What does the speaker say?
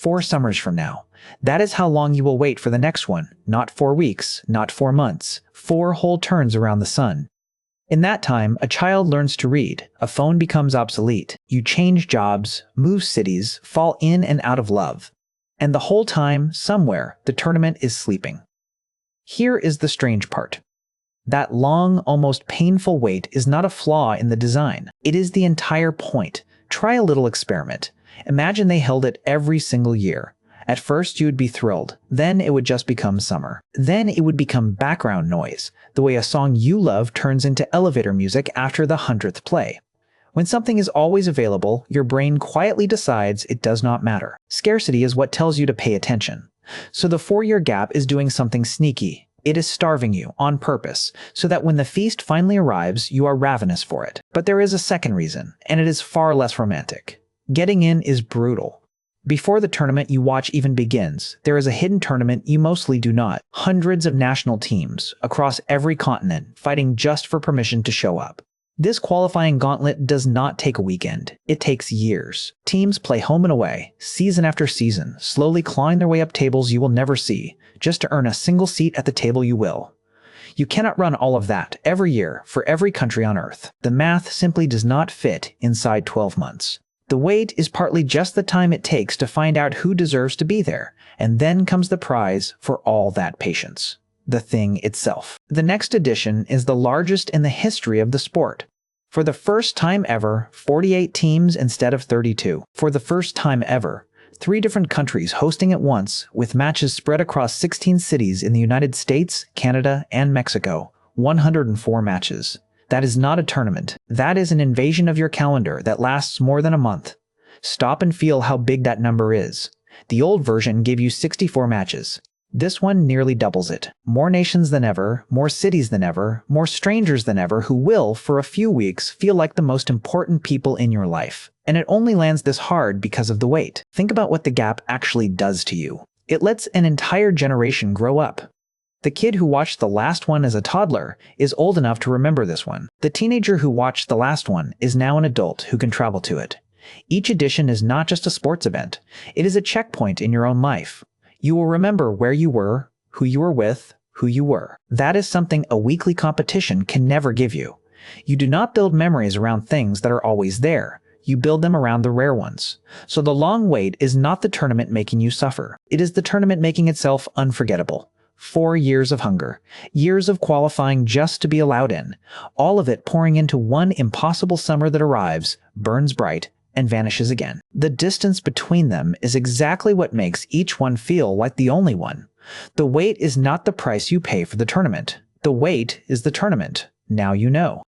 4 summers from now. That is how long you will wait for the next one. Not 4 weeks, not 4 months, 4 whole turns around the sun. In that time, a child learns to read, a phone becomes obsolete, you change jobs, move cities, fall in and out of love. And the whole time, somewhere, the tournament is sleeping. Here is the strange part. That long, almost painful wait is not a flaw in the design. It is the entire point. Try a little experiment. Imagine they held it every single year. At first you would be thrilled, then it would just become summer. Then it would become background noise, the way a song you love turns into elevator music after the 100th play. When something is always available, your brain quietly decides it does not matter. Scarcity is what tells you to pay attention. So the 4-year gap is doing something sneaky. It is starving you, on purpose, so that when the feast finally arrives, you are ravenous for it. But there is a second reason, and it is far less romantic. Getting in is brutal. Before the tournament you watch even begins, there is a hidden tournament you mostly do not. Hundreds of national teams, across every continent, fighting just for permission to show up. This qualifying gauntlet does not take a weekend. It takes years. Teams play home and away, season after season, slowly clawing their way up tables you will never see, just to earn a single seat at the table you will. You cannot run all of that every year for every country on Earth. The math simply does not fit inside 12 months. The wait is partly just the time it takes to find out who deserves to be there, and then comes the prize for all that patience. The thing itself. The next edition is the largest in the history of the sport. For the first time ever, 48 teams instead of 32. For the first time ever, 3 different countries hosting at once, with matches spread across 16 cities in the United States, Canada, and Mexico. 104 matches. That is not a tournament. That is an invasion of your calendar that lasts more than a month. Stop and feel how big that number is. The old version gave you 64 matches. This one nearly doubles it. More nations than ever, more cities than ever, more strangers than ever who will, for a few weeks, feel like the most important people in your life. And it only lands this hard because of the wait. Think about what the gap actually does to you. It lets an entire generation grow up. The kid who watched the last one as a toddler is old enough to remember this one. The teenager who watched the last one is now an adult who can travel to it. Each edition is not just a sports event. It is a checkpoint in your own life. You will remember where you were, who you were with, who you were. That is something a weekly competition can never give you. You do not build memories around things that are always there. You build them around the rare ones. So the long wait is not the tournament making you suffer. It is the tournament making itself unforgettable. 4 years of hunger, years of qualifying just to be allowed in, all of it pouring into one impossible summer that arrives, burns bright, and vanishes again. The distance between them is exactly what makes each one feel like the only one. The wait is not the price you pay for the tournament. The wait is the tournament. Now you know.